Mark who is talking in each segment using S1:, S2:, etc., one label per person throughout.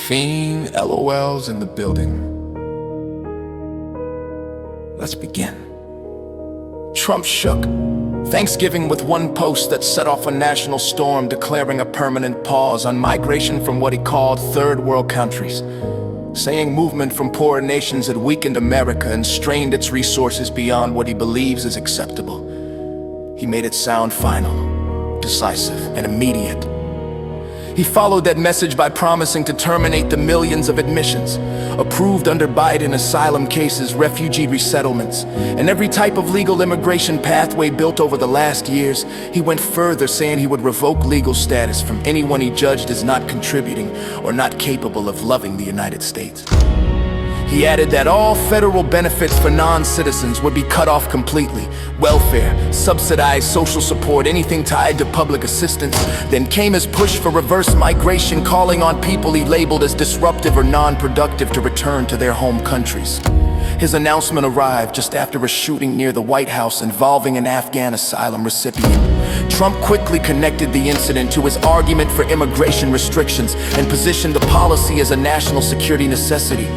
S1: LOLZ in the building. Let's begin. Trump shook Thanksgiving with one post that set off a national storm, declaring a permanent pause on migration from what he called third world countries, saying movement from poorer nations had weakened America and strained its resources beyond what he believes is acceptable. He made it sound final, decisive, and immediate. He followed that message by promising to terminate the millions of admissions approved under Biden asylum cases, refugee resettlements, and every type of legal immigration pathway built over the last years. He went further, saying he would revoke legal status from anyone he judged as not contributing or not capable of loving the United States. He added that all federal benefits for non-citizens would be cut off completely. Welfare, subsidized social support, anything tied to public assistance. Then came his push for reverse migration, calling on people he labeled as disruptive or non-productive to return to their home countries. His announcement arrived just after a shooting near the White House involving an Afghan asylum recipient. Trump quickly connected the incident to his argument for immigration restrictions and positioned the policy as a national security necessity.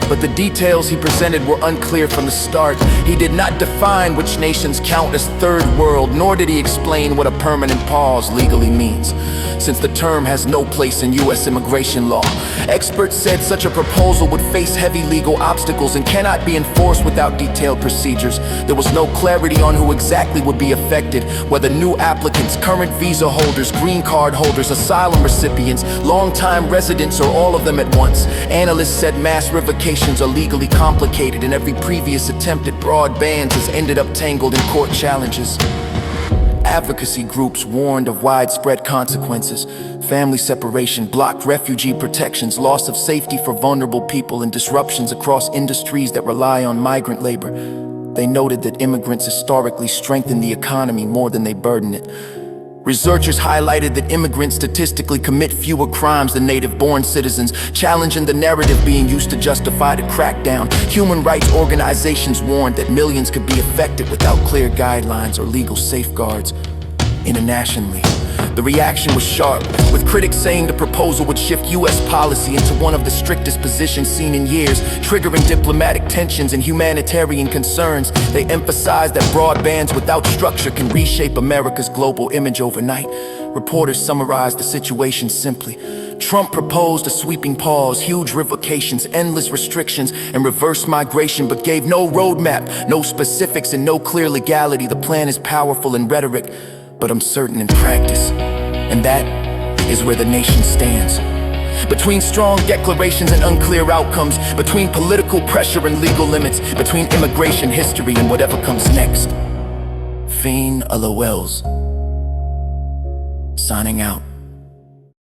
S1: But the details he presented were unclear from the start. He did not define which nations count as third world, nor did he explain what a permanent pause legally means, since the term has no place in U.S. immigration law. Experts said such a proposal would face heavy legal obstacles and cannot be enforced without detailed procedures. There was no clarity on who exactly would be affected, whether new applicants, current visa holders, green card holders, asylum recipients, long-time residents, or all of them at once. Analysts said mass revocations are legally complicated, and every previous attempt at broad bans has ended up tangled in court challenges. Advocacy groups warned of widespread consequences: family separation, blocked refugee protections, loss of safety for vulnerable people, and disruptions across industries that rely on migrant labor. They noted that immigrants historically strengthen the economy more than they burden it. Researchers highlighted that immigrants statistically commit fewer crimes than native-born citizens, challenging the narrative being used to justify the crackdown. Human rights organizations warned that millions could be affected without clear guidelines or legal safeguards. Internationally, the reaction was sharp, with critics saying the proposal would shift U.S. policy into one of the strictest positions seen in years, triggering diplomatic tensions and humanitarian concerns. They emphasized that broad bans without structure can reshape America's global image overnight. Reporters summarized the situation simply: Trump proposed a sweeping pause, huge revocations, endless restrictions, and reverse migration, but gave no roadmap, no specifics, and no clear legality. The plan is powerful in rhetoric, but uncertain in practice. And that is where the nation stands. Between strong declarations and unclear outcomes, between political pressure and legal limits, between immigration history and whatever comes next. FAMELOLZS, signing out.